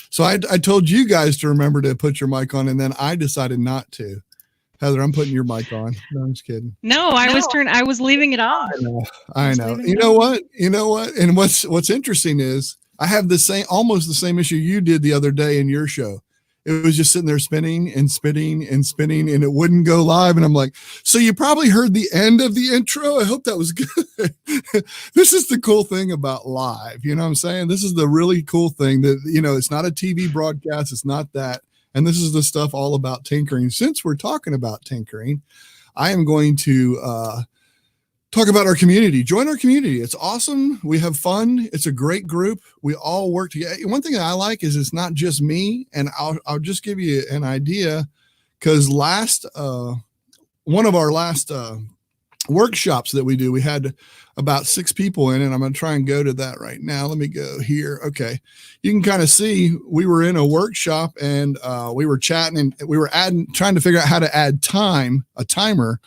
So I told you guys to remember to put your mic on, and then I decided not to. Heather, I'm putting your mic on. No, I'm just kidding. No, I was leaving it off. I know. You know what? And what's interesting is I have almost the same issue you did the other day in your show. It was just sitting there spinning and spinning and spinning, and it wouldn't go live. And I'm like, so you probably heard the end of the intro. I hope that was good. This is the cool thing about live. You know what I'm saying? This is the really cool thing that, it's not a TV broadcast. It's not that. And this is the stuff all about tinkering. Since we're talking about tinkering, I am going to talk about our community. Join our community. It's awesome. We have fun. It's a great group. We all work together. One thing that I like is it's not just me. And I'll just give you an idea, because one of our last workshops that we do, we had about 6 people in it. I'm going to try and go to that right now. Let me go here. Okay. You can kind of see we were in a workshop, and we were chatting, and we were trying to figure out how to add a timer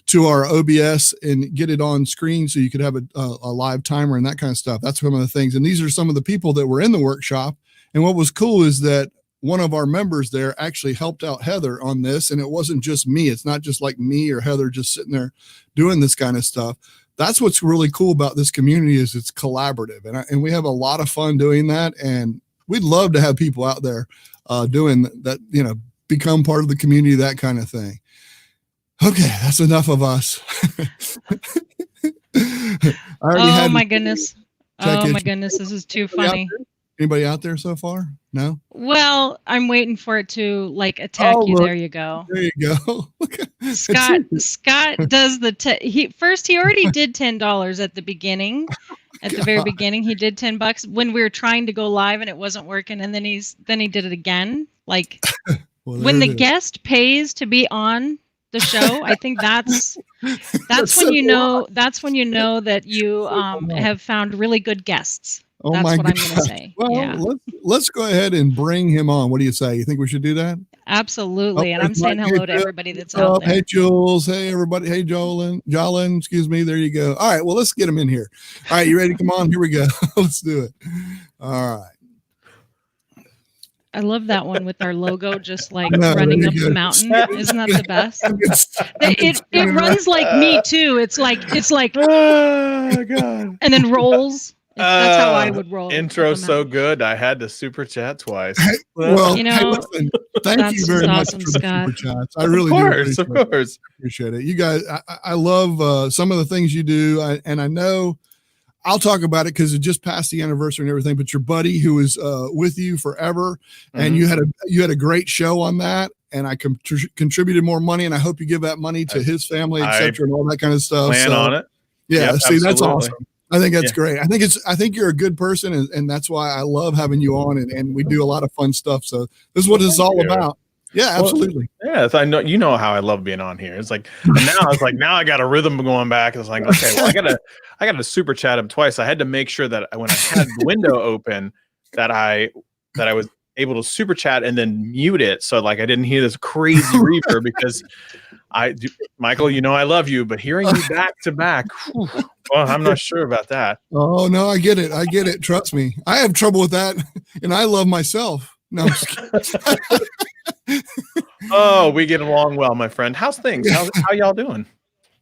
to our OBS and get it on screen so you could have a live timer and that kind of stuff. That's some of the things. And these are some of the people that were in the workshop. And what was cool is that one of our members there actually helped out Heather on this. And it wasn't just me. It's not just like me or Heather just sitting there doing this kind of stuff. That's what's really cool about this community, is it's collaborative. And we have a lot of fun doing that. And we'd love to have people out there doing that, become part of the community, that kind of thing. Okay, that's enough of us. Oh my goodness. This is too funny. Anybody out there so far? No? Well, I'm waiting for it to attack you. Look. There you go. There you go. Scott does he already did $10 at the beginning. At the very beginning, he did $10 when we were trying to go live and it wasn't working, and then he did it again. When the guest pays to be on the show, I think that's when you know that you have found really good guests. Oh, that's what I'm going to say. Well, yeah. Let's go ahead and bring him on. What do you say? You think we should do that? Absolutely. And I'm saying hello to everybody that's out there. Hey, Jules. Hey, everybody. Hey, Jolyn. Excuse me. There you go. All right. Well, let's get him in here. All right. You ready? Come on. Here we go. Let's do it. All right. I love that one with our logo just running up the mountain. Isn't that the best? It runs like me too. It's like oh God. And then rolls. That's how I would roll. Intro so good, I had to super chat twice. Well, listen, thank you very much for the super chats. I really do. Of course. Appreciate it. You guys, I love some of the things you do, and I know I'll talk about it because it just passed the anniversary and everything. But your buddy who was with you forever, and you had a great show on that, and I contributed more money, and I hope you give that money to his family, etc., and all that kind of stuff. Plan on it. Yeah, yep, see, absolutely. That's awesome. I think that's great. I think you're a good person, and that's why I love having you on, and we do a lot of fun stuff. So this is what it's all about. Yeah, absolutely. Yes, I know. You know how I love being on here. It's like, and now it's like, now I got a rhythm going back. It's like, okay, well, I got to super chat him twice. I had to make sure that when I had the window open, that I was able to super chat and then mute it, so I didn't hear this crazy reverb, because Michael, I love you, but hearing you back to back, well, I'm not sure about that. Oh no, I get it. Trust me, I have trouble with that, and I love myself. No, I'm just kidding. Oh, we get along well, my friend. How's things? How y'all doing?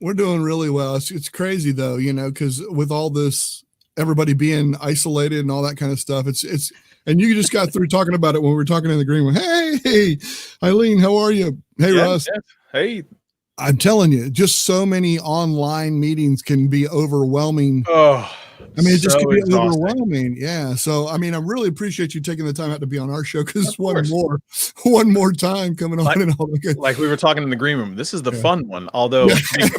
We're doing really well. It's crazy though, because with all this, everybody being isolated and all that kind of stuff, it's. And you just got through talking about it when we were talking in the green room. Hey, Eileen, how are you? Hey, Russ. Yes. Hey. I'm telling you, just so many online meetings can be overwhelming. Oh, it just can be overwhelming. Yeah. So, I really appreciate you taking the time out to be on our show, because one more time coming on and all that good. Like we were talking in the green room. This is the fun one. Although,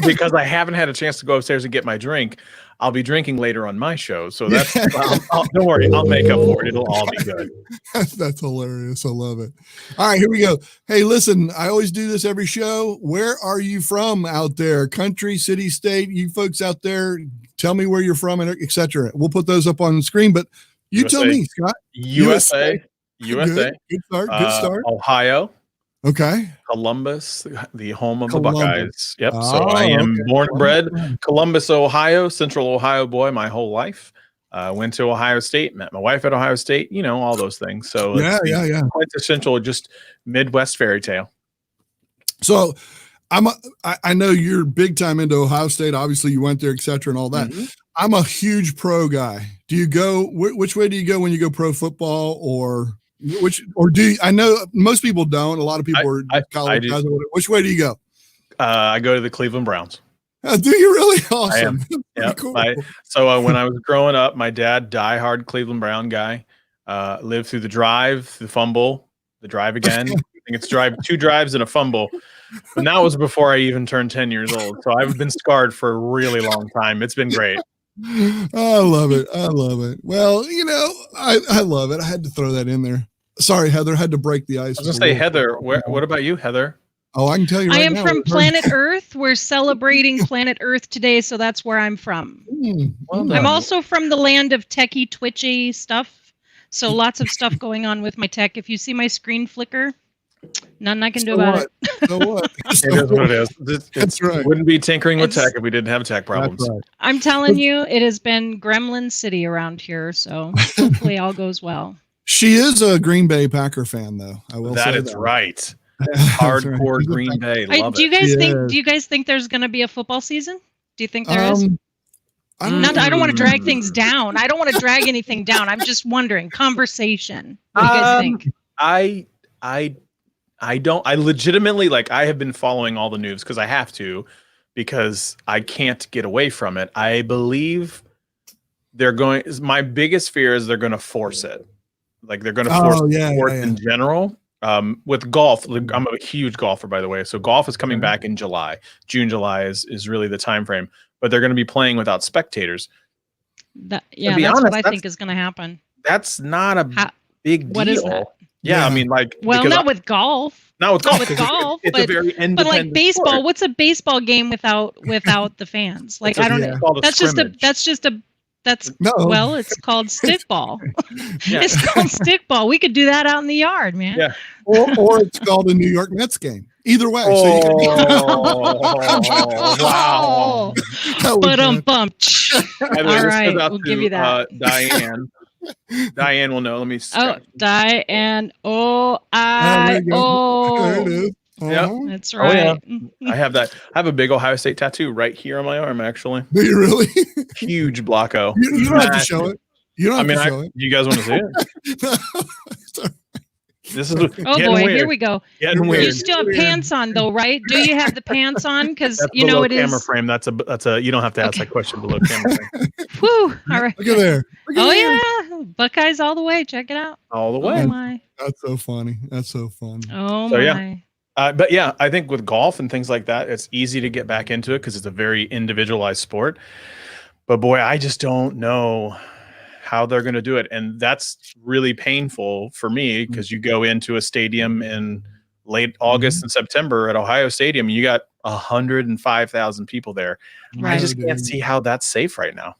because I haven't had a chance to go upstairs and get my drink, I'll be drinking later on my show. So that's, don't worry, I'll make up for it. It'll all be good. That's hilarious. I love it. All right, here we go. Hey, listen, I always do this every show. Where are you from out there? Country, city, state, you folks out there, tell me where you're from, and et cetera. We'll put those up on the screen, but you USA. Tell me, Scott. USA. Good start. Ohio. Okay. Columbus, the home of the Buckeyes. Yep. So I am born and bred Columbus, Ohio, Central Ohio boy my whole life. Went to Ohio State, met my wife at Ohio State, all those things. So yeah. Quintessential, just Midwest fairy tale. So I know you're big time into Ohio State. Obviously you went there, et cetera, and all that. Mm-hmm. I'm a huge pro guy. Do you go, which way do you go when you go pro football I know most people don't. A lot of people are college guys. Which way do you go? I go to the Cleveland Browns. Do you really? Awesome. Yeah. Cool. So when I was growing up, my dad, diehard Cleveland Brown guy, lived through the drive, the fumble, the drive again. I think it's two drives and a fumble. But that was before I even turned 10 years old. So I've been scarred for a really long time. It's been great. I love it. Well, I love it. I had to throw that in there. Sorry, Heather, I had to break the ice. I was going to say, Heather, what about you, Heather? Oh, I can tell you I am from planet Earth. We're celebrating planet Earth today, so that's where I'm from. I'm also from the land of techie, twitchy stuff. So lots of stuff going on with my tech. If you see my screen flicker, nothing I can do about it. So what? It is what it is. That's right. Wouldn't be tinkering with tech if we didn't have tech problems. Right. I'm telling you, it has been Gremlin City around here, so hopefully all goes well. She is a Green Bay Packer fan, though. I will say that is right. Hardcore right. Green Bay. Do you guys think there's going to be a football season? Do you think there is? I don't want to drag things down. I don't want to drag anything down. I'm just wondering. Conversation. What do you guys think? I don't. I legitimately I have been following all the news because I have to, because I can't get away from it. I believe they're going. My biggest fear is they're going to force it. They're going to force sports in general. With golf, I'm a huge golfer, by the way. So golf is coming back in July. June, July is really the time frame. But they're going to be playing without spectators. That's what I think is going to happen. That's not a big deal. What is that? Yeah, I mean, not with golf. Not with golf. It's a very independent. But like baseball, sport. What's a baseball game without the fans? I don't know. That's it's called stickball. It's called stickball. We could do that out in the yard, man. Yeah. Or it's called a New York Mets game. Either way. Wow. But all right, we'll give you that. Diane. Diane will know. Let me. Diane. There it is. Yeah, that's right. Oh, yeah. I have that. I have a big Ohio State tattoo right here on my arm, actually. Do you really? Huge Blocko. You don't have to show it. You don't have to show it. You guys want to see it? This is weird. Here we go. Weird. You still have pants on though, right? Do you have the pants on? Because it camera is frame. That's a. You don't have to ask that question below camera frame. Whew. All right. Look at there. Yeah, Buckeyes all the way. Check it out. All the way. Oh my. That's so funny. Oh my. Yeah. But yeah, I think with golf and things like that, it's easy to get back into it because it's a very individualized sport. But boy, I just don't know how they're going to do it. And that's really painful for me because you go into a stadium in late August and September at Ohio Stadium, and you got 105,000 people there. Right. I just can't see how that's safe right now.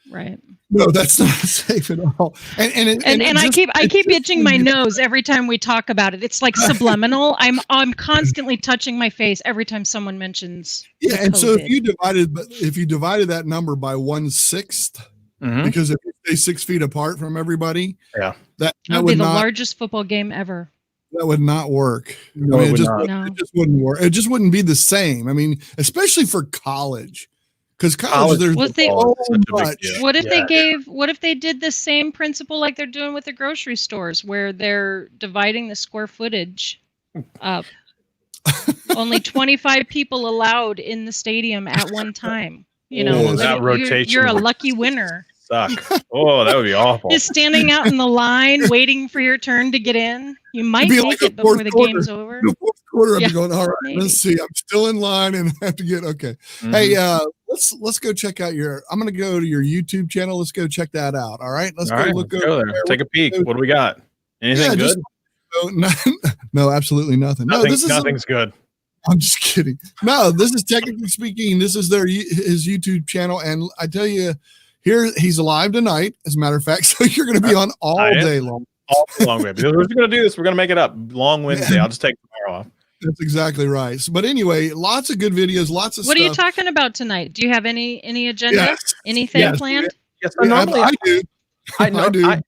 Right. No, that's not safe at all. And I keep itching my nose every time we talk about it. It's like subliminal. I'm constantly touching my face every time someone mentions. Yeah, and COVID. So if you divided that number by 1/6, because if you stay 6 feet apart from everybody, that would be the largest football game ever. That would not work. No, it just wouldn't work. It just wouldn't be the same. I mean, especially for college. Because college, there's so much. What if they did the same principle like they're doing with the grocery stores, where they're dividing the square footage up? Only 25 people allowed in the stadium at one time. That rotation. You're a lucky winner. Suck. Oh, that would be awful. Just standing out in the line, waiting for your turn to get in. You might make it before the game's over. The fourth quarter, I'd be going, all right, let's see. I'm still in line and I have to get, okay. Hey, let's go check out I'm going to go to your YouTube channel. Let's go check that out. All right. Let's go there. Take a peek. What do we got? Anything good? No, absolutely nothing. Nothing's good. I'm just kidding. No, this is Technically Speaking. This is his YouTube channel. And I tell you, here he's live tonight, as a matter of fact. So you're going to be on all day long. All day long, baby. We're just going to do this. We're going to make it up. Long Wednesday. I'll just take tomorrow off. That's exactly right. But anyway, lots of good videos, lots of stuff. What are you talking about tonight? Do you have any agenda? Anything planned? Yeah, so normally I do. I know I do.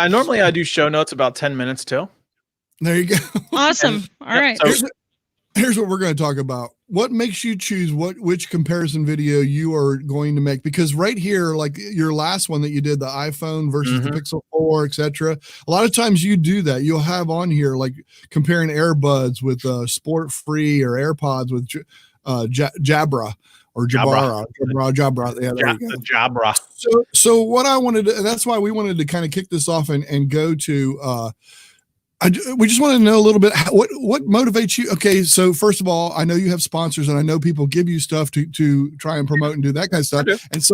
normally I do show notes about 10 minutes too. There you go. Awesome. All right. So Here's what we're going to talk about. What makes you choose which comparison video you are going to make? Because right here, like your last one that you did, the iPhone versus the Pixel 4, etc. A lot of times you do that. You'll have on here like comparing earbuds with Sport Free or AirPods with Jabra or Jabra. Yeah, there you go. Jabra. So what I wanted to, that's why we wanted to kind of kick this off and go to we just want to know a little bit what motivates you. Okay, so first of all, I know you have sponsors, and I know people give you stuff to try and promote and do that kind of stuff. And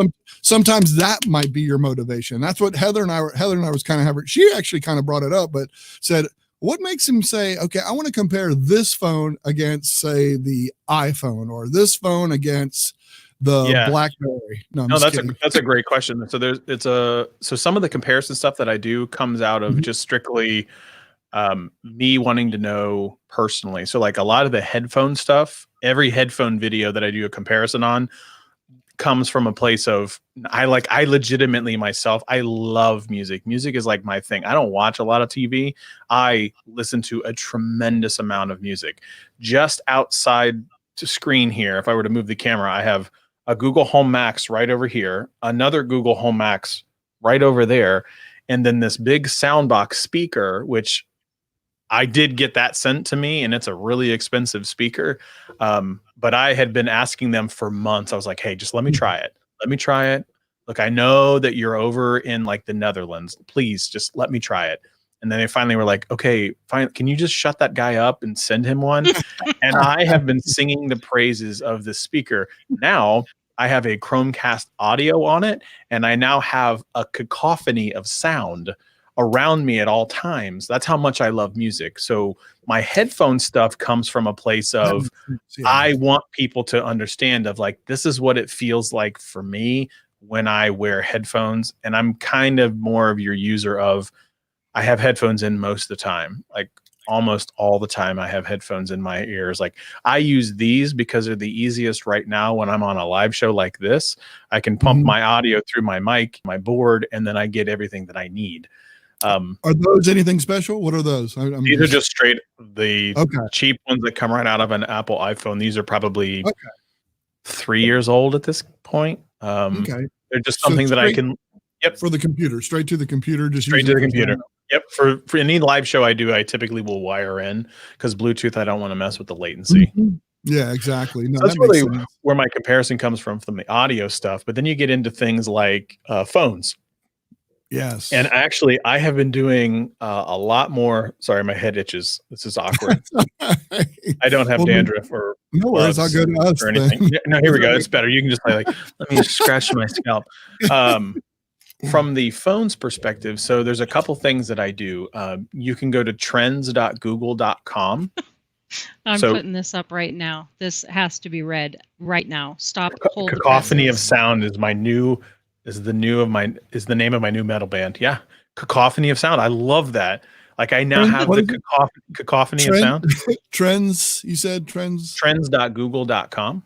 sometimes that might be your motivation. That's what Heather and I was kind of having. She actually kind of brought it up, but said, what makes him say, okay, I want to compare this phone against, say, the iPhone, or this phone against the BlackBerry? No, that's a great question. So so some of the comparison stuff that I do comes out of just strictly me wanting to know personally. So like a lot of the headphone stuff, every headphone video that I do a comparison on comes from a place of I legitimately myself, I love music. Music is like my thing. I don't watch a lot of TV. I listen to a tremendous amount of music. Just outside to screen here, if I were to move the camera, I have a Google Home Max right over here, another Google Home Max right over there, and then this big soundbox speaker, which I did get that sent to me, and it's a really expensive speaker. But I had been asking them for months. I was like, hey, just let me try it. Let me try it. Look, I know that you're over in like the Netherlands. Please just let me try it. And then they finally were like, okay, fine. Can you just shut that guy up and send him one? And I have been singing the praises of the speaker. Now I have a Chromecast audio on it, and I now have a cacophony of sound around me at all times. That's how much I love music. So my headphone stuff comes from a place of I want people to understand of like, this is what it feels like for me when I wear headphones. And I'm kind of more of your user of, I have headphones in most of the time, like almost all the time I have headphones in my ears. Like I use these because they're the easiest right now when I'm on a live show like this. I can pump my audio through my mic, my board, and then I get everything that I need. Are those anything special? What are those? These are just straight the cheap ones that come right out of an Apple iPhone. These are probably 3 years old at this point. They're just something that I can for the computer, straight to the computer, just straight to the computer. Yep. For any live show I do, I typically will wire in because Bluetooth, I don't want to mess with the latency. Yeah, exactly. No, so that's really where my comparison comes from the audio stuff. But then you get into things like phones. Yes. And actually, I have been doing a lot more. Sorry, my head itches. This is awkward. I don't have dandruff or no worries. I'll go to us or anything. No, here we go. It's better. You can just like let me scratch my scalp. From the phone's perspective, so there's a couple things that I do. You can go to trends.google.com. I'm putting this up right now. This has to be read right now. Stop. Hold Cacophony of Sound is my new. Is the name of my new metal band. Yeah. Cacophony of Sound. I love that. Like I now have the cacophony of sound. Trends, you said trends? Trends.google.com.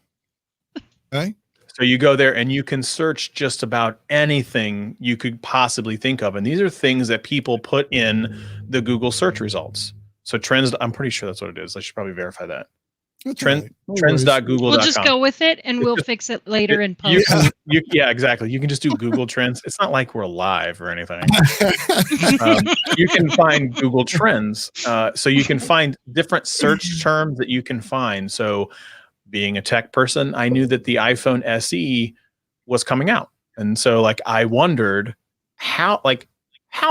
Okay. So you go there and you can search just about anything you could possibly think of. And these are things that people put in the Google search results. So trends, I'm pretty sure that's what it is. I should probably verify that. Trends.google.com. We'll just go with it and we'll fix it later in post. Yeah, exactly. You can just do Google Trends. It's not like we're live or anything. You can find Google Trends. So you can find different search terms that you can find. So being a tech person, I knew that the iPhone SE was coming out. And so like I wondered how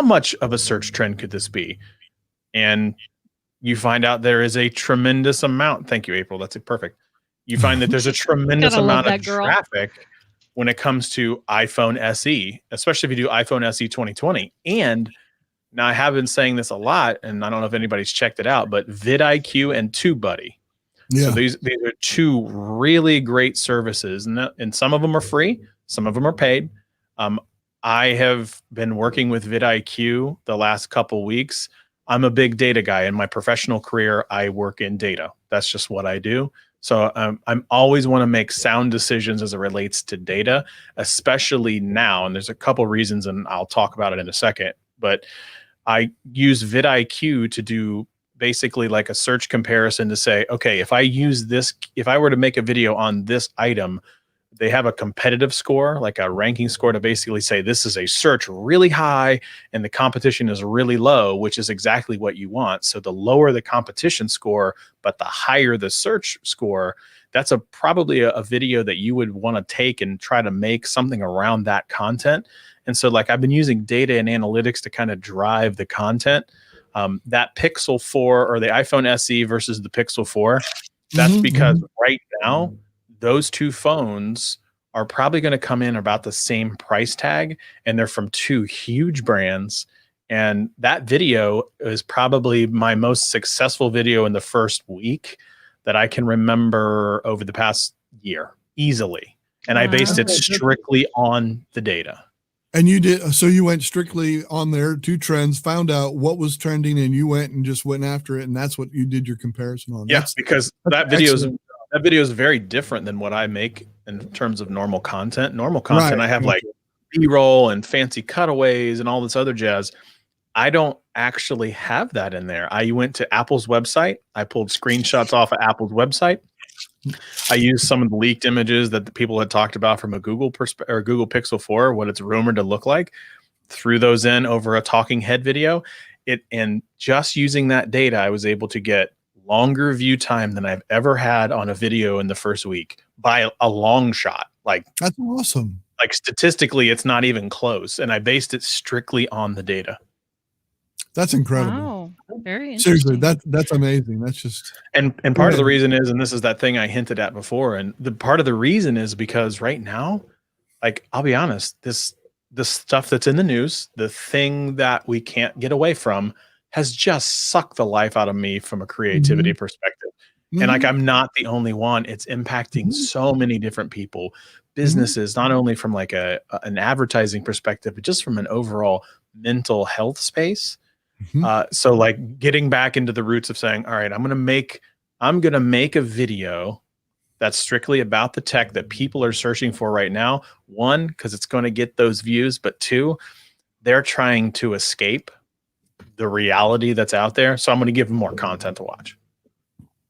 much of a search trend could this be? And you find out there is a tremendous amount. Thank you, April. That's perfect. You find that there's a tremendous amount of traffic when it comes to iPhone SE, especially if you do iPhone SE 2020. And now I have been saying this a lot, and I don't know if anybody's checked it out, but vidIQ and TubeBuddy. Yeah. So these are two really great services, and some of them are free, some of them are paid. I have been working with vidIQ the last couple weeks. I'm a big data guy. In my professional career, I work in data. That's just what I do. So I'm always want to make sound decisions as it relates to data, especially now. And there's a couple reasons, and I'll talk about it in a second. But I use vidIQ to do basically like a search comparison to say, okay, if I were to make a video on this item, they have a competitive score, like a ranking score, to basically say this is a search really high and the competition is really low, which is exactly what you want. So the lower the competition score, but the higher the search score, that's probably a video that you would want to take and try to make something around that content. And so like I've been using data and analytics to kind of drive the content. That Pixel 4 or the iPhone SE versus the Pixel 4, that's because right now, those two phones are probably going to come in about the same price tag, and they're from two huge brands. And that video is probably my most successful video in the first week that I can remember over the past year easily. And I based it strictly on the data. And you did, so you went strictly on there, 2 trends, found out what was trending, and you went and just went after it. And that's what you did your comparison on. Yeah, because that video is very different than what I make in terms of normal content. Normal content, right. I have like B-roll and fancy cutaways and all this other jazz. I don't actually have that in there. I went to Apple's website. I pulled screenshots off of Apple's website. I used some of the leaked images that the people had talked about from a Google Pixel 4, what it's rumored to look like, threw those in over a talking head video. And just using that data, I was able to get longer view time than I've ever had on a video in the first week by a long shot. Like, that's awesome. Like statistically, it's not even close. And I based it strictly on the data. That's incredible. Wow. Very interesting. Seriously, that's amazing. That's just and part of the reason is, and this is that thing I hinted at before, and the part of the reason is because right now, like, I'll be honest, the stuff that's in the news, the thing that we can't get away from, has just sucked the life out of me from a creativity perspective. And like, I'm not the only one. It's impacting so many different people, businesses, not only from like an advertising perspective, but just from an overall mental health space. So like getting back into the roots of saying, all right, I'm going to make a video that's strictly about the tech that people are searching for right now. 1, because it's going to get those views, but 2, they're trying to escape the reality that's out there. So I'm going to give them more content to watch.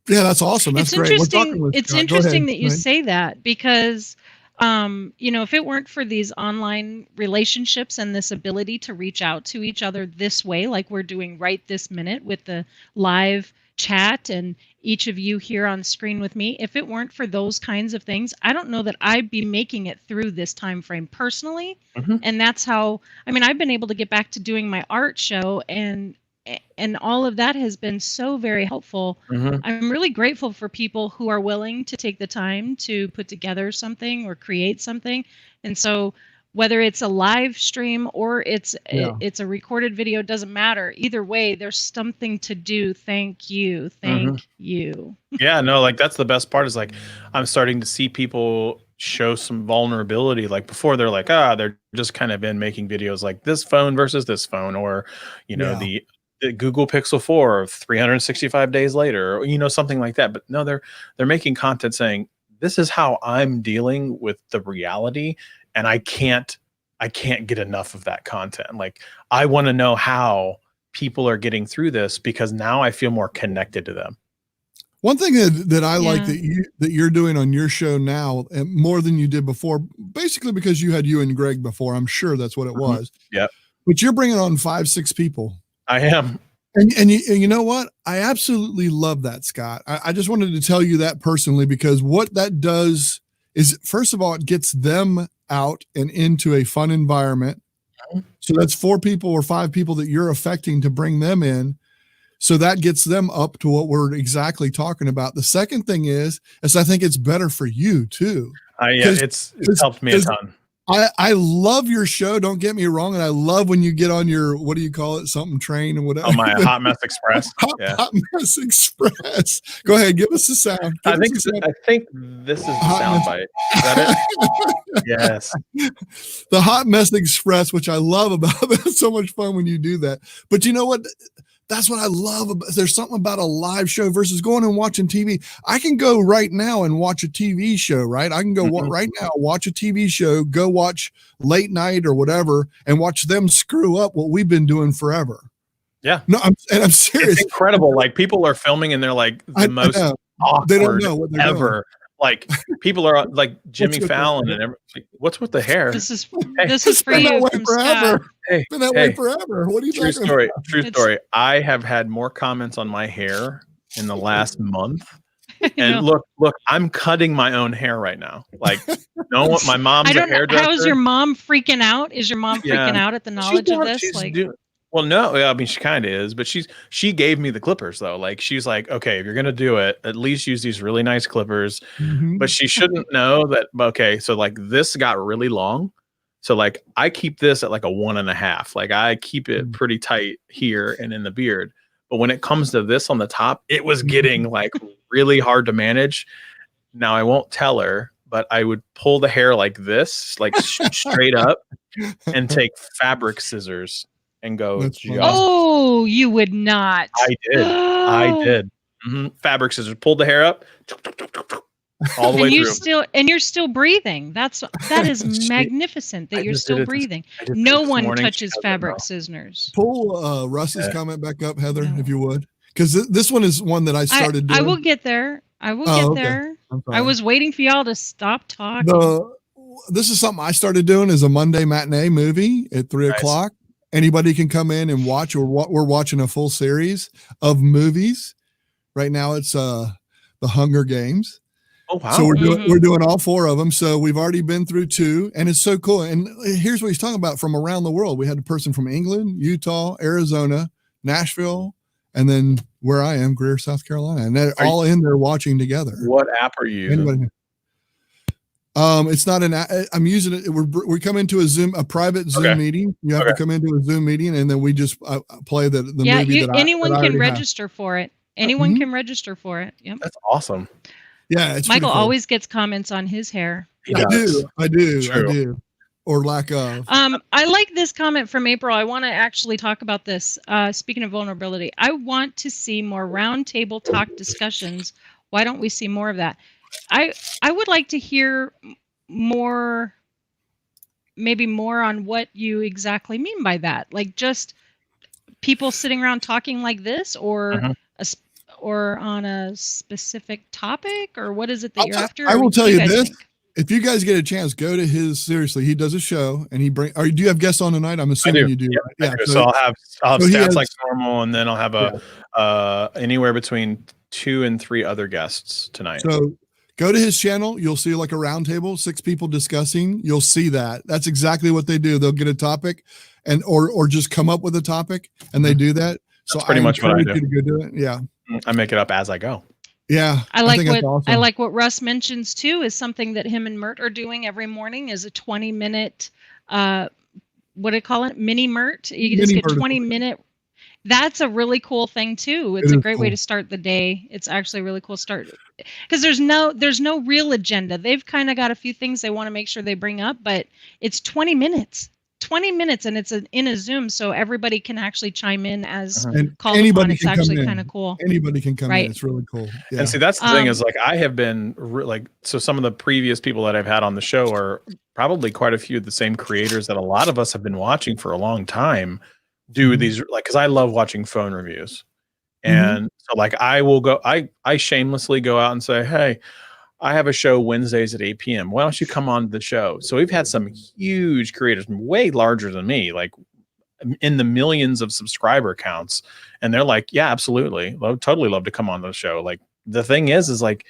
Yeah, that's awesome. That's great. It's interesting that you say that, because if it weren't for these online relationships and this ability to reach out to each other this way, like we're doing right this minute with the live chat and each of you here on screen with me, if it weren't for those kinds of things, I don't know that I'd be making it through this time frame personally. And that's how, I've been able to get back to doing my art show, and all of that has been so very helpful. I'm really grateful for people who are willing to take the time to put together something or create something. And so whether it's a live stream or it's a recorded video, doesn't matter. Either way, there's something to do. Thank you. Thank you. Yeah, no, like that's the best part, is like I'm starting to see people show some vulnerability. Like before, they're like, they're just kind of been making videos like this phone versus this phone, or, the Google Pixel 4 365 days later, or, something like that. But no, they're making content saying, this is how I'm dealing with the reality. And I can't get enough of that content. Like, I want to know how people are getting through this, because now I feel more connected to them. One thing that I like that you're doing on your show now, and more than you did before, basically because you had you and Greg before, I'm sure that's what it was. Yeah. But you're bringing on 5-6 people. I am. And you know what? I absolutely love that, Scott. I just wanted to tell you that personally, because what that does is, first of all, it gets them out and into a fun environment. So that's 4 people or 5 people that you're affecting to bring them in. So that gets them up to what we're exactly talking about. The second thing is I think it's better for you too. It's helped me a ton. I love your show. Don't get me wrong. And I love when you get on your, what do you call it? Something train and whatever. Oh, my Hot Mess Express. Hot Mess Express. Go ahead. Give us a sound. I think this is the soundbite. Is that it? Yes. The Hot Mess Express, which I love about it. It's so much fun when you do that. But you know what? That's what I love. There's something about a live show versus going and watching TV. I can go right now and watch a TV show, right? I can go right now, watch a TV show, go watch late night or whatever, and watch them screw up what we've been doing forever. Yeah. No, I'm serious. It's incredible. Like people are filming and they're like the most awkward they don't know what they're ever. doing. Like people are like Jimmy Fallon and everything. Like, what's with the hair? This is for you from Scott. Hey, it's been that way forever. What are you True talking story. about? True story. I have had more comments on my hair in the last month. And look, I'm cutting my own hair right now. Like, no one, my mom's a hairdresser. How is your mom freaking out? Is your mom freaking out at the knowledge of this? Well, no, I mean, she kind of is, but she gave me the clippers though. Like, she's like, okay, if you're going to do it, at least use these really nice clippers, but she shouldn't know that. Okay. So like this got really long. So like I keep this at like a 1.5, like I keep it pretty tight here and in the beard. But when it comes to this on the top, it was getting like really hard to manage. Now I won't tell her, but I would pull the hair like this, like straight up and take fabric scissors and go. Oh, you would not. I did. Fabric scissors, pulled the hair up all the way through. You're still breathing. That is magnificent that you're still breathing. No one touches fabric scissors. Pull Russ's comment back up, Heather, if you would, because this one is one that I started doing. I will get there. I was waiting for y'all to stop talking. This is something I started doing as a Monday matinee movie at 3:00. Anybody can come in and watch. We're watching a full series of movies. Right now it's The Hunger Games. Oh wow. So we're doing all 4 of them. So we've already been through 2 and it's so cool. And here's what he's talking about from around the world. We had a person from England, Utah, Arizona, Nashville, and then where I am, Greer, South Carolina. And they're all in there watching together. What app are you using? It's not an app. I'm using it. We come into a private Zoom meeting. You have to come into a Zoom meeting and then we just play the movie. Anyone can register for it. Anyone can register for it. Yep. That's awesome. Yeah. Michael always gets comments on his hair. I do. Or lack of. I like this comment from April. I want to actually talk about this. Speaking of vulnerability, I want to see more roundtable talk discussions. Why don't we see more of that? I would like to hear maybe more on what you exactly mean by that. Like just people sitting around talking like this, or or on a specific topic, or what is it that you're after? I will tell you this. If you guys get a chance, go to his. Seriously, he does a show, and do you have guests on tonight? I'm assuming you do. Yep, right? So I'll have stats like normal, and then I'll have anywhere between 2 and 3 other guests tonight. So go to his channel. You'll see like a round table, 6 people discussing. You'll see that. That's exactly what they do. They'll get a topic, and or just come up with a topic, and they do that. So that's pretty much what I do. You to go do it. Yeah, I make it up as I go. Yeah, I like what Russ mentions too, is something that him and Mert are doing every morning is a 20-minute what do you call it? Mini Mert. You just get 20-minute. That's a really cool thing too. It's a great way to start the day. It's actually a really cool start because there's no real agenda. They've kind of got a few things they want to make sure they bring up, but it's 20 minutes. 20 minutes, and it's in a Zoom, so everybody can actually chime in as called upon. It's actually kind of cool. Anybody can come in. It's really cool. Yeah. And see, that's the thing is like I have been so some of the previous people that I've had on the show are probably quite a few of the same creators that a lot of us have been watching for a long time. Do these because I love watching phone reviews, and so like I will go. I shamelessly go out and say, hey, I have a show Wednesdays at 8 p.m. Why don't you come on the show? So we've had some huge creators, way larger than me, like in the millions of subscriber counts. And they're like, yeah, absolutely. I'd totally love to come on the show. Like the thing is like,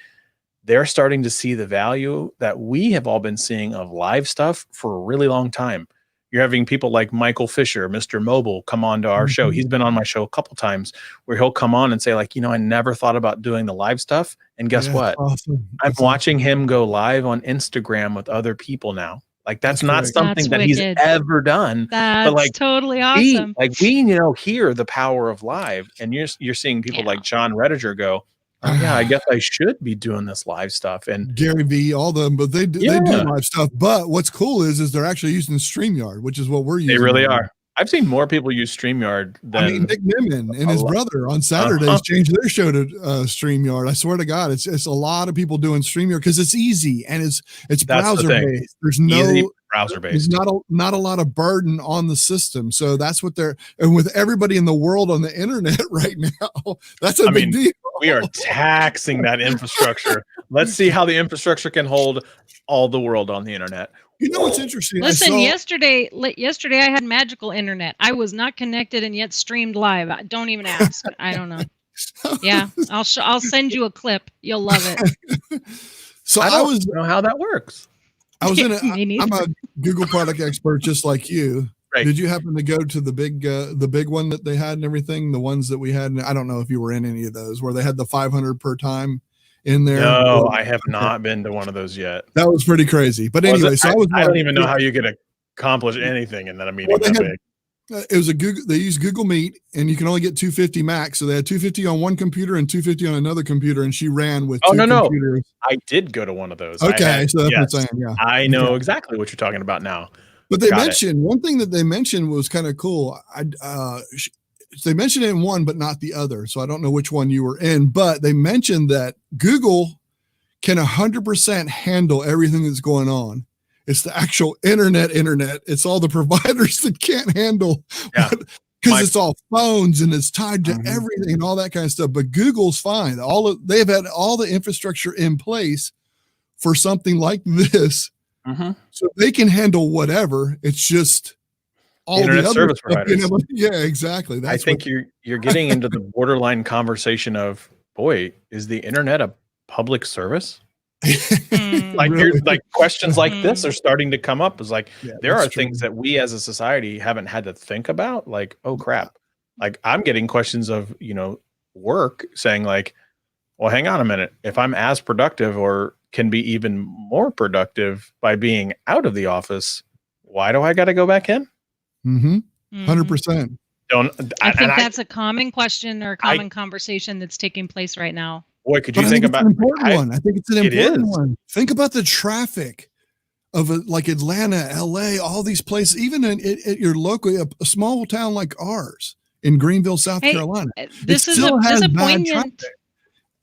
they're starting to see the value that we have all been seeing of live stuff for a really long time. You're having people like Michael Fisher, Mr. Mobile, come on to our show. He's been on my show a couple times where he'll come on and say like, I never thought about doing the live stuff. And guess what? Awesome. I'm watching him go live on Instagram with other people now. Like that's not something that he's ever done. That's but like totally awesome. We hear the power of live, and you're seeing people like John Rediger go, oh, yeah, I guess I should be doing this live stuff. And Gary V, all of them, but they do live stuff. But what's cool is they're actually using StreamYard, which is what we're using. They really are. I've seen more people use StreamYard than Nick Nimmin and his brother on Saturdays changed their show to StreamYard. I swear to God, it's a lot of people doing StreamYard because it's easy and it's browser based. There's no browser based. There's not a lot of burden on the system. So that's what and with everybody in the world on the internet right now, that's a big deal. We are taxing that infrastructure. Let's see how the infrastructure can hold all the world on the internet. You know what's interesting? Listen, yesterday I had magical internet. I was not connected and yet streamed live. Don't even ask. I don't know. Yeah, I'll send you a clip. You'll love it. So I don't know how that works. I'm a Google product expert just like you. Right. Did you happen to go to the big one that they had and everything? The ones that we had, and I don't know if you were in any of those where they had the 500 per time in there. No, I have not been to one of those yet. That was pretty crazy. But anyway, I don't even know how you could accomplish anything in that meeting. It was they used Google Meet, and you can only get 250 max. So they had 250 on one computer and 250 on another computer, and she ran with two computers. I did go to one of those. Okay, so that's what I'm saying. Yeah, I know exactly what you're talking about now. But they mentioned one thing that they mentioned was kind of cool. They mentioned it in one, but not the other. So I don't know which one you were in, but they mentioned that Google can 100% handle everything that's going on. It's the actual internet. It's all the providers that can't handle because it's all phones and it's tied to everything and all that kind of stuff. But Google's fine. They've had all the infrastructure in place for something like this. So they can handle whatever. It's just all internet the other service stuff, providers. Yeah, exactly. I think you're getting into the borderline conversation of, boy, is the internet a public service? Like Really? you're like questions like this are starting to come up. It's like there are true. things that we as a society haven't had to think about. Like, oh crap. Like I'm getting questions of, work saying like, well, hang on a minute. If I'm as productive or can be even more productive by being out of the office, why do I got to go back in? 100%. I think that's a common question or a common conversation that's taking place right now. Boy, could you think about an important one? I think it's an important one. Think about the traffic of like Atlanta, LA, all these places, even at your local, a small town like ours in Greenville, South Carolina. This is a poignant.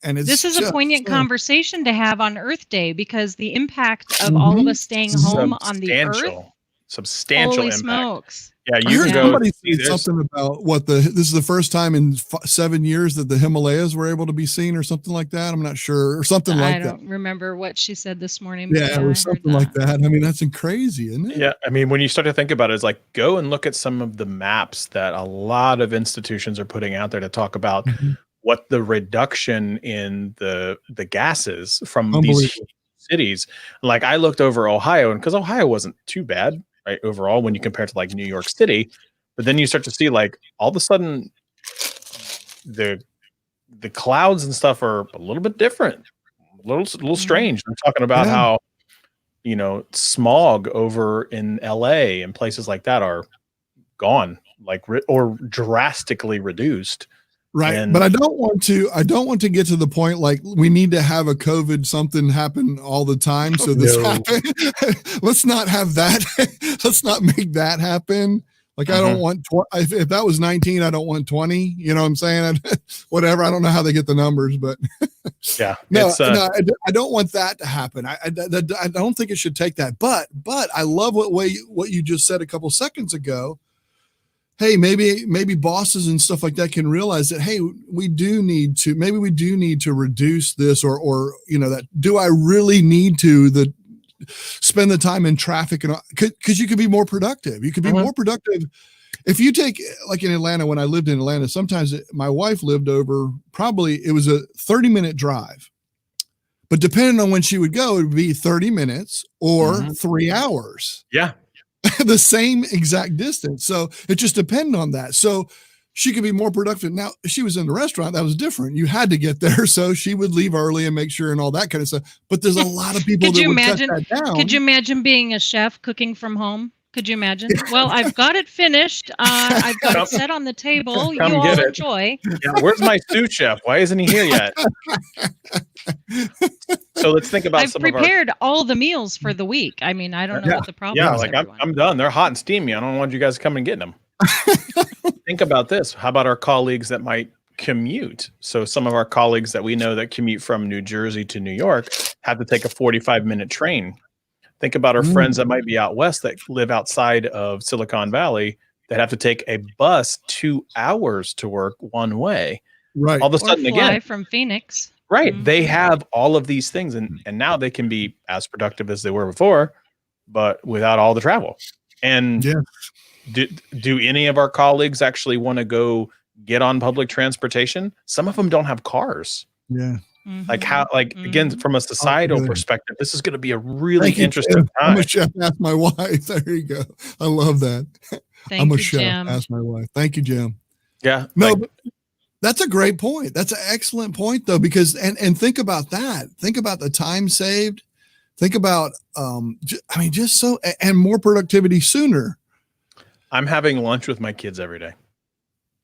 And this is a poignant conversation to have on Earth Day because the impact of all of us staying home on the Earth. Substantial Holy impact. Smokes. Yeah, I heard somebody said something about this is the first time in 7 years that the Himalayas were able to be seen or something like that. I'm not sure, or something like that. I don't remember what she said this morning. Yeah, or something like that. I mean, that's crazy, isn't it? Yeah, I mean, when you start to think about it, it's like go and look at some of the maps that a lot of institutions are putting out there to talk about what the reduction in the gases from these cities. Like I looked over Ohio, and because Ohio wasn't too bad, right, overall when you compare it to like New York City, but then you start to see like all of a sudden the clouds and stuff are a little bit different, a little strange. I'm talking about how smog over in LA and places like that are gone, like or drastically reduced. Right. But I don't want to get to the point like we need to have a COVID something happen all the time. So this happen. Let's not have that. Let's not make that happen. Like I don't want if that was 19, I don't want 20. You know what I'm saying? Whatever. I don't know how they get the numbers, but yeah. No, I don't want that to happen. I don't think it should take that. But I love what you just said a couple seconds ago. Hey, maybe bosses and stuff like that can realize that, hey, we do need to reduce this or that do I really need to spend the time in traffic and because you could be more productive. You could be more productive if you take like in Atlanta, when I lived in Atlanta, sometimes my wife lived over, probably it was a 30-minute drive, but depending on when she would go, it would be 30 minutes or 3 hours. Yeah. The same exact distance. So it just depended on that. So she could be more productive. Now, if she was in the restaurant, that was different. You had to get there. So she would leave early and make sure and all that kind of stuff. But there's a lot of people that would cut that down. Could you imagine being a chef cooking from home? Could you imagine? Well, I've got it finished. I've got it set on the table. Come You get all it. enjoy. Yeah, where's my sous chef? Why isn't he here yet? So let's think about I've some prepared all the meals for the week. I mean, I don't know what the problem Yeah, is. like I'm done. They're hot and steamy. I don't want you guys to come and get them. Think about this. How about our colleagues that might commute? So some of our colleagues that we know that commute from New Jersey to New York have to take a 45-minute train. Think about our friends that might be out west that live outside of Silicon Valley that have to take a bus 2 hours to work one way. Right. All of a sudden, or fly again, from Phoenix. right. They have all of these things, and now they can be as productive as they were before, but without all the travel. And do any of our colleagues actually want to go get on public transportation? Some of them don't have cars. Yeah. Like how, like again, from a societal perspective, this is going to be a really interesting time. I'm a chef. Ask my wife. There you go. I love that. Thank I'm a you, chef. Jim. Ask my wife. Thank you, Jim. Yeah. No, but that's a great point. That's an excellent point, though, because and think about that. Think about the time saved. Think about just so and more productivity sooner. I'm having lunch with my kids every day.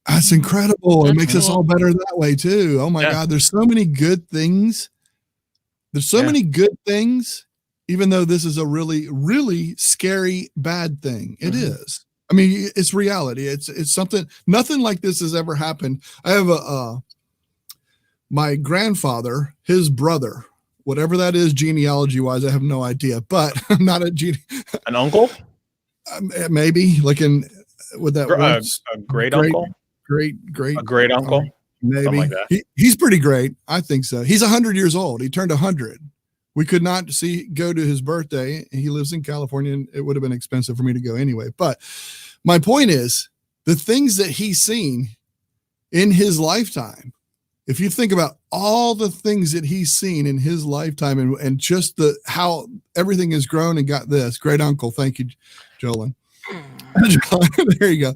That's incredible. That's it makes us all better that way too. Oh my God. There's so many good things. There's so many good things, even though this is a really, really scary, bad thing. It is. I mean, it's reality. It's something, nothing like this has ever happened. I have my grandfather, his brother, whatever that is, genealogy wise, I have no idea, but I'm not an uncle. Maybe like with that a great uncle. A great uncle, maybe. Something like that. He's pretty great. I think so. He's 100 years old. He turned 100. We could not go to his birthday. He lives in California, and it would have been expensive for me to go anyway. But my point is, the things that he's seen in his lifetime, if you think about all the things that he's seen in his lifetime and just how everything has grown and got this, great uncle. Thank you, Jolyn. There you go.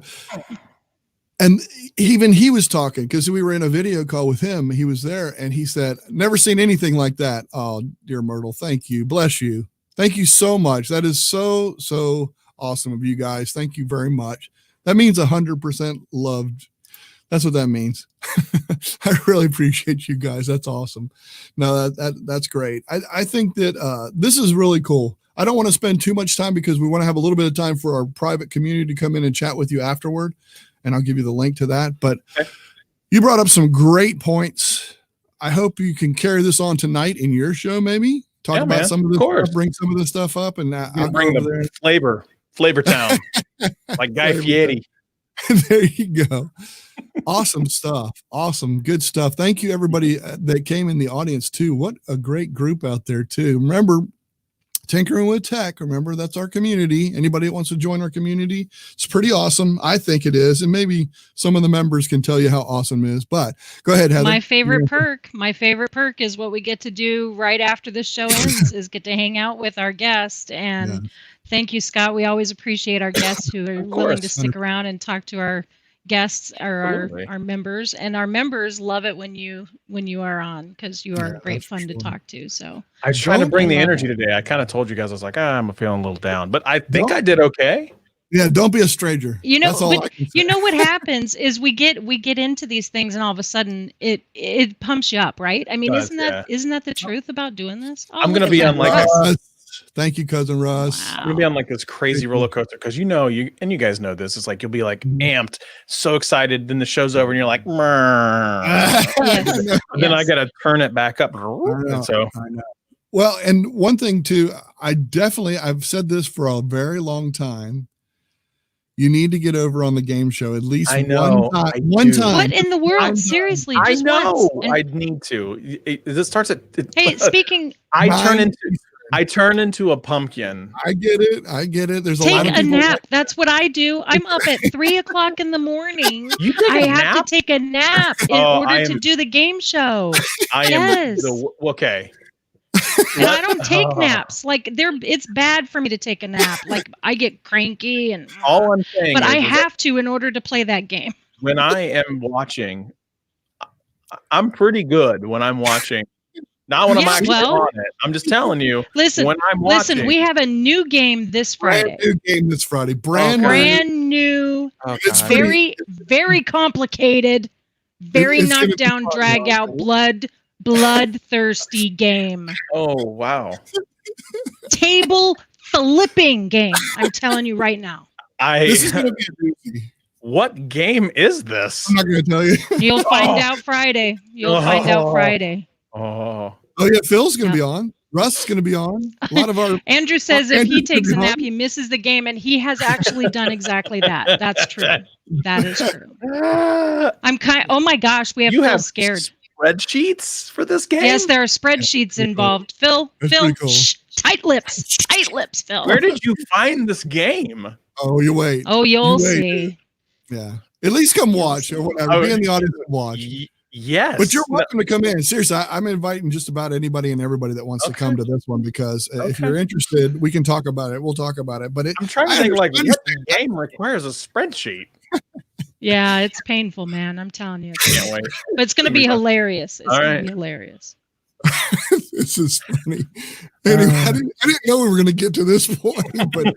And even he was talking because we were in a video call with him. He was there and he said, never seen anything like that. Oh, dear Myrtle. Thank you. Bless you. Thank you so much. That is so, so awesome of you guys. Thank you very much. That means 100% loved. That's what that means. I really appreciate you guys. That's awesome. No, that's great. I think that this is really cool. I don't want to spend too much time because we want to have a little bit of time for our private community to come in and chat with you afterward. And I'll give you the link to that. But you brought up some great points. I hope you can carry this on tonight in your show, maybe. Talk about some of this stuff, bring some of this stuff up. And I'll bring the Flavor Town, like Guy Fieri. There you go. Awesome stuff. Awesome. Good stuff. Thank you, everybody that came in the audience, too. What a great group out there, too. Remember, Tinkering with Tech. Remember, that's our community. Anybody that wants to join our community, it's pretty awesome. I think it is. And maybe some of the members can tell you how awesome it is. But go ahead, Heather. My favorite perk is what we get to do right after the show ends is get to hang out with our guest. And thank you, Scott. We always appreciate our guests who are willing to stick around and talk to our guests or our members, and our members love it when you are on because you are great fun to talk to. So I was trying to bring the energy today. I kind of told you guys, I was like, I'm feeling a little down, but I think I did okay. Yeah, don't be a stranger. You know, but you know what happens is we get into these things, and all of a sudden it pumps you up, right? I mean, isn't that the truth about doing this? Oh, I'm gonna be on like thank you, cousin Russ. Wow. I'm gonna be on like this crazy roller coaster because you guys know this. It's like you'll be like amped, so excited, then the show's over and you're like, then I gotta turn it back up. And so I know. Well, and one thing too, I've said this for a very long time. You need to get over on the game show at least one time. What in the world? Seriously, I just know. once. I need to. This starts at. Hey, speaking. I turn into a pumpkin. I get it. There's a lot of people. Take a nap. Like that's what I do. I'm up at 3:00 in the morning. You take I have to take a nap in order to do the game show. Okay. And I don't take naps. Like it's bad for me to take a nap. Like I get cranky and all I'm saying. But I have to in order to play that game. When I am watching, I'm pretty good when I'm watching. Not when I'm Yeah, actually well, on it. I'm just telling you. Listen, when I'm watching, we have a new game this Friday. Brand new game this Friday. Brand new. Oh, It's God. Very, very complicated. Very it's gonna knocked be down, fun. drag out, bloodthirsty game. Oh, wow. Table flipping game. I'm telling you right now. This is going to be a doozy. What game is this? I'm not going to tell you. You'll find out Friday. You'll find out Friday. Oh, Oh yeah, Phil's going to be on. Russ is going to be on. A lot of our Andrew says if he Andrew's gonna takes be a nap, on. he misses the game, and he has actually done exactly that. That's true. That is true. I'm kind. Oh my gosh, we have you Phil have scared. spreadsheets for this game? Yes, there are spreadsheets involved. Phil, That's Phil, pretty cool. shh, tight lips, Phil. Where did you find this game? Oh, you wait. Oh, you'll You wait. see. Yeah. At least come watch or whatever. Oh, Be in the audience and watch. Yes. But you're welcome to come in. Seriously, I'm inviting just about anybody and everybody that wants to come to this one because if you're interested, we can talk about it. We'll talk about it. But I'm trying to think like what game requires a spreadsheet. Yeah, it's painful, man. I'm telling you. Can't wait. But it's going to be hilarious. It's All going right. to be hilarious. This is funny. Anyway, I didn't know we were going to get to this point, but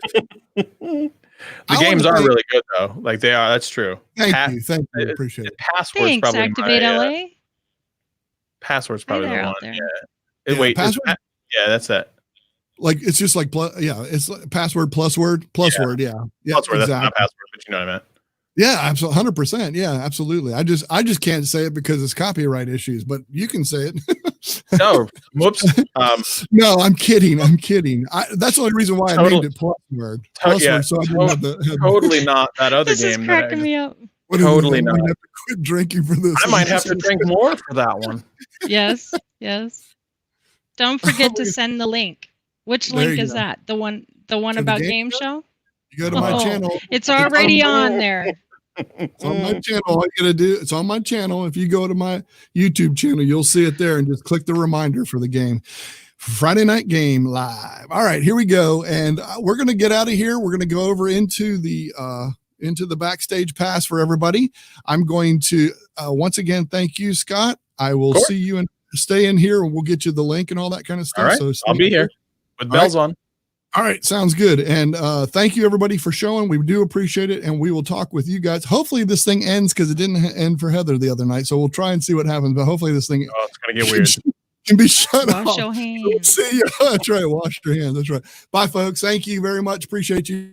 The games are really good though. Like they are. That's true. Thank you. Appreciate it. Password's Thanks, probably Activate my, LA. Password's probably there the out one. there. Yeah. Yeah, Wait. password? Yeah, that's it. Like it's just like it's like password plus word. Yeah. Yeah. Password. Exactly. That's not password, but you know what I meant. Yeah, absolutely, 100%. Yeah, absolutely. I just can't say it because it's copyright issues, but you can say it. No, whoops. No, I'm kidding. That's the only reason why I named it plus word. Plus yeah, word, so I didn't have the totally not that other This is game. cracking me up. Totally I not. might have to quit drinking for this. I might have to drink more for that one. Yes, yes. Don't forget to send the link. Which There link you is go. that? The one the about game game show? show? You go to my Oh, channel. It's already on there. It's on my channel. All you gotta do, it's on my channel. If you go to my YouTube channel, you'll see it there and just click the reminder for the game. Friday night game live. All right, here we go. And we're going to get out of here. We're going to go over into the backstage pass for everybody. I'm going to once again thank you, Scott. I will see you and stay in here and we'll get you the link and all that kind of stuff. All right, So I'll be here with bells on. All right, sounds good. And thank you everybody for showing. We do appreciate it, and we will talk with you guys. Hopefully this thing ends because it didn't end for Heather the other night. So we'll try and see what happens. But hopefully this thing it's gonna get weird. can be shut Wash off. your hands. See you. That's right. Wash your hands. That's right. Bye, folks. Thank you very much. Appreciate you.